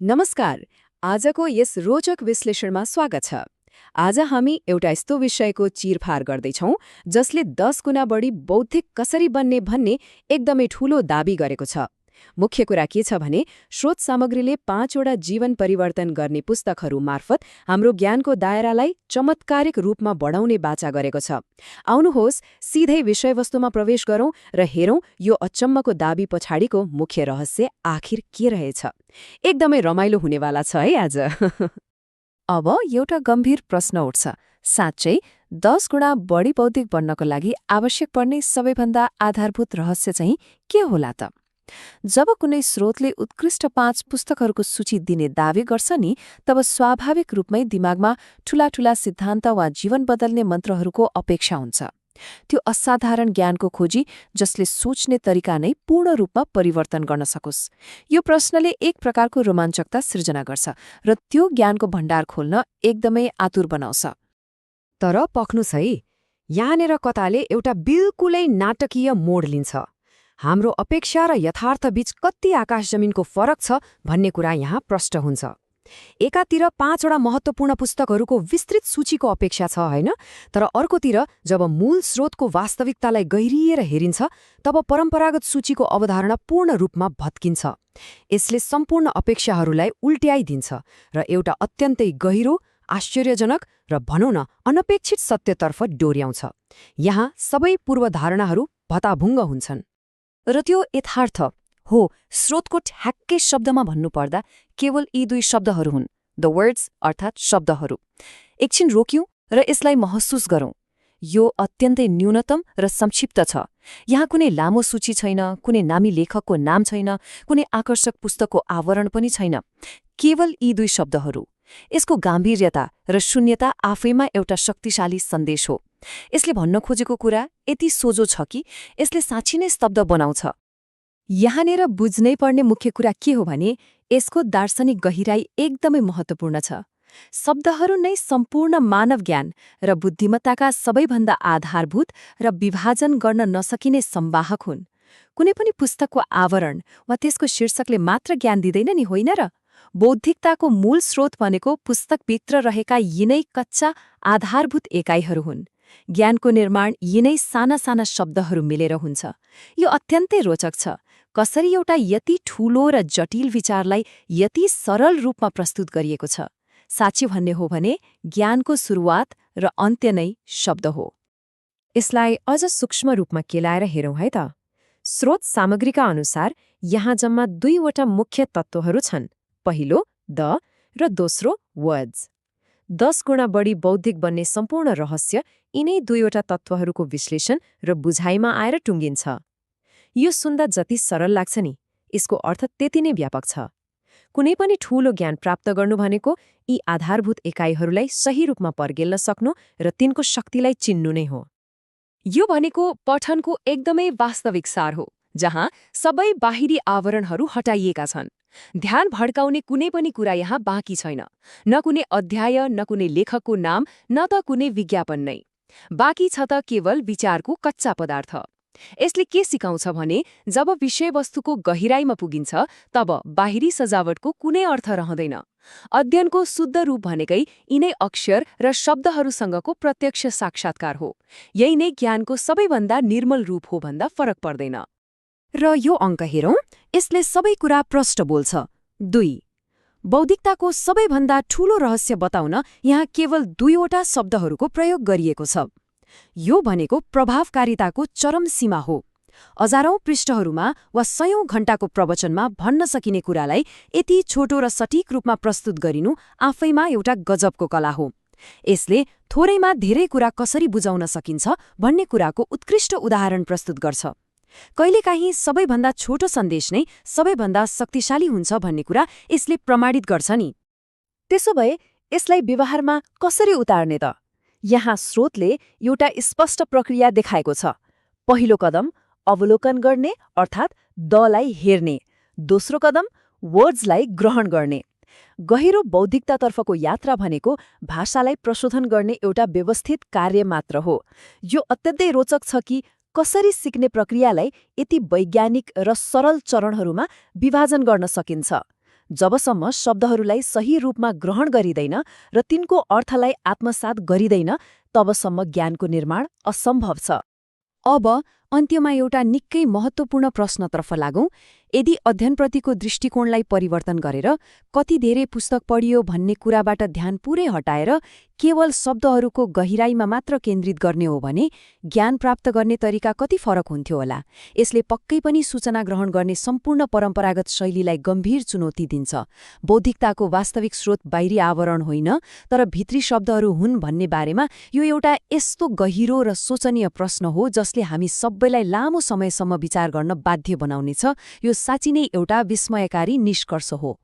नमस्कार। आजको यस रोचक विश्लेषणमा स्वागत छ। आज हामी एउटा यस्तो विषयको चिरफार गर्दैछौँ जसले 10 गुणा बढी बौद्धिक कसरी बन्ने भन्ने एकदमै ठूलो दाबी गरेको छ। मुख्य कुरा के छ भने स्रोत सामग्रीले 5वटा जीवन परिवर्तन गर्ने पुस्तकहरू मार्फत हाम्रो ज्ञानको दायरालाई चमत्कारिक रूपमा बढाउने बाचा गरेको छ। आउनुहोस् सिधै विषयवस्तुमा प्रवेश गरौँ र हेरौँ यो अचम्मको दाबी पछाडिको मुख्य रहस्य आखिर के रहेछ। एकदमै रमाइलो हुनेवाला छ है आज। अब एउटा गम्भीर प्रश्न उठ्छ, साँच्चै 10 गुणा बढी बौद्धिक बन्नको लागि आवश्यक पर्ने सबैभन्दा आधारभूत रहस्य चाहिँ के होला त? जब कुनै स्रोतले उत्कृष्ट 5 पुस्तकहरूको सूची दिने दावी गर्छ नि, तब स्वाभाविक रूपमै दिमागमा ठूला ठूला सिद्धान्त वा जीवन बदल्ने मन्त्रहरूको अपेक्षा हुन्छ। त्यो असाधारण ज्ञानको खोजी जसले सोच्ने तरिका नै पूर्ण रूपमा परिवर्तन गर्न सकोस्। यो प्रश्नले एक प्रकारको रोमाञ्चकता सृजना गर्छ र त्यो ज्ञानको भण्डार खोल्न एकदमै आतुर बनाउँछ। तर पख्नुस् है, यहाँनिर कताले एउटा बिल्कुलै नाटकीय मोड लिन्छ। हाम्रो अपेक्षा र यथार्थबीच कति आकाश जमिनको फरक छ भन्ने कुरा यहाँ प्रष्ट हुन्छ। एकातिर 5वटा महत्त्वपूर्ण पुस्तकहरूको विस्तृत सूचीको अपेक्षा छ होइन, तर अर्कोतिर जब मूल स्रोतको वास्तविकतालाई गहिरिएर हेरिन्छ तब परम्परागत सूचीको अवधारणा पूर्ण रूपमा भत्किन्छ। यसले सम्पूर्ण अपेक्षाहरूलाई उल्ट्याइदिन्छ र एउटा अत्यन्तै गहिरो, आश्चर्यजनक र भनौँ न अनपेक्षित सत्यतर्फ डोर्याउँछ। यहाँ सबै पूर्वधारणाहरू भताभुङ्ग हुन्छन्। र त्यो यथार्थ हो, स्रोतको ठ्याक्कै शब्दमा भन्नुपर्दा केवल यी 2 शब्दहरू हुन्, द वर्ड्स अर्थात् शब्दहरू। एकछिन रोक्यौं र यसलाई महसुस गरौं। यो अत्यन्तै न्यूनतम र संक्षिप्त छ। यहाँ कुनै लामो सूची छैन, कुनै नामी लेखकको नाम छैन, कुनै आकर्षक पुस्तकको आवरण पनि छैन। केवल यी 2 शब्दहरू। यसको गाम्भीर्यता र शून्यता आफैमा एउटा शक्तिशाली सन्देश हो। यसले भन्न खोजेको कुरा यति सोझो छ कि यसले साँच्चै नै स्तब्ध बनाउँछ। यहाँनिर बुझ्नै पर्ने मुख्य कुरा के हो भने यसको दार्शनिक गहिराई एकदमै महत्त्वपूर्ण छ। शब्दहरू नै सम्पूर्ण मानव ज्ञान र बुद्धिमत्ताका सबैभन्दा आधारभूत र विभाजन गर्न नसकिने संवाहक हुन्। कुनै पनि पुस्तकको आवरण वा त्यसको शीर्षकले मात्र ज्ञान दिँदैन नि, होइन र? बौद्धिकताको मूल स्रोत भनेको पुस्तकभित्र रहेका यिनै कच्चा आधारभूत एकाइहरू हुन्। ज्ञानको निर्माण यिनै साना साना शब्दहरू मिलेर हुन्छ। यो अत्यन्तै रोचक छ, कसरी एउटा यति ठूलो र जटिल विचारलाई यति सरल रूपमा प्रस्तुत गरिएको छ। साँच्ची भन्ने हो भने ज्ञानको सुरुवात र अन्त्य नै शब्द हो। यसलाई अझ सूक्ष्म रूपमा केलाएर हेरौँ है त। स्रोत सामग्रीका अनुसार यहाँ जम्मा 2वटा मुख्य तत्त्वहरू छन्, पहिलो द र दोस्रो वर्ड्स। 10 गुणा बढी बौद्धिक बन्ने सम्पूर्ण रहस्य यिनै 2वटा तत्त्वहरूको विश्लेषण र बुझाइमा आएर टुङ्गिन्छ। यो सुन्दा जति सरल लाग्छ नि, यसको अर्थ त्यति नै व्यापक छ। कुनै पनि ठूलो ज्ञान प्राप्त गर्नु भनेको यी आधारभूत एकाइहरूलाई सही रूपमा पर्गेल्न सक्नु र तिनको शक्तिलाई चिन्नु नै हो। यो भनेको पठनको एकदमै वास्तविक सार हो, जहाँ सबै बाहिरी आवरणहरू हटाइएका छन्। ध्यान भड्काउने कुनै पनि कुरा यहाँ बाँकी छैन। न कुनै अध्याय, न कुनै लेखकको नाम, न त कुनै विज्ञापन नै। बाँकी छ त केवल विचारको कच्चा पदार्थ। यसले के सिकाउँछ भने जब विषयवस्तुको गहिराइमा पुगिन्छ तब बाहिरी सजावटको कुनै अर्थ रहँदैन। अध्ययनको शुद्ध रूप भनेकै यिनै अक्षर र शब्दहरूसँगको प्रत्यक्ष साक्षात्कार हो। यही नै ज्ञानको सबैभन्दा निर्मल रूप हो भन्दा फरक पर्दैन। र यो अङ्क हेरौँ, यसले सबै कुरा प्रष्ट बोल्छ। 2. बौद्धिकताको सबैभन्दा ठूलो रहस्य बताउन यहाँ केवल 2वटा शब्दहरूको प्रयोग गरिएको छ। यो भनेको प्रभावकारिताको चरम सीमा हो। हजारौं पृष्ठहरूमा वा सयौं घण्टाको प्रवचनमा भन्न सकिने कुरालाई यति छोटो र सटीक रूपमा प्रस्तुत गरिनु आफैमा एउटा गजबको कला हो। यसले थोरैमा धेरै कुरा कसरी बुझाउन सकिन्छ भन्ने कुराको उत्कृष्ट उदाहरण प्रस्तुत गर्छ। कहिलेकाहीँ सबैभन्दा छोटो सन्देश नै सबैभन्दा शक्तिशाली हुन्छ भन्ने कुरा यसले प्रमाणित गर्छ नि। त्यसो भए यसलाई व्यवहारमा कसरी उतार्ने त? यहाँ स्रोतले एउटा स्पष्ट प्रक्रिया देखाएको छ। पहिलो कदम अवलोकन गर्ने अर्थात् दलाई हेर्ने। दोस्रो कदम वर्ड्सलाई ग्रहण गर्ने। गहिरो बौद्धिकतातर्फको यात्रा भनेको भाषालाई प्रशोधन गर्ने एउटा व्यवस्थित कार्य मात्र हो। यो अत्यन्तै रोचक छ कि कसरी सिक्ने प्रक्रियालाई यति वैज्ञानिक र सरल चरणहरूमा विभाजन गर्न सकिन्छ। जबसम्म शब्दहरूलाई सही रूपमा ग्रहण गरिँदैन र तिनको अर्थलाई आत्मसात गरिँदैन तबसम्म ज्ञानको निर्माण असम्भव छ। अब अन्त्यमा एउटा निकै महत्त्वपूर्ण प्रश्नतर्फ लागौं। यदि अध्ययनप्रतिको दृष्टिकोणलाई परिवर्तन गरेर कति धेरै पुस्तक पढियो भन्ने कुराबाट ध्यान पूरै हटाएर केवल शब्दहरूको गहिराईमा मात्र केन्द्रित गर्ने हो भने ज्ञान प्राप्त गर्ने तरिका कति फरक हुन्थ्यो होला। यसले पक्कै पनि सूचना ग्रहण गर्ने सम्पूर्ण परम्परागत शैलीलाई गम्भीर चुनौती दिन्छ। बौद्धिकताको वास्तविक स्रोत बाहिरी आवरण होइन तर भित्री शब्दहरू हुन् भन्ने बारेमा यो एउटा यस्तो गहिरो र सोचनीय प्रश्न हो जसले हामी सबैलाई लामो समयसम्म विचार गर्न बाध्य बनाउनेछ। यो साँच्चै नै एउटा विस्मयकारी निष्कर्ष हो।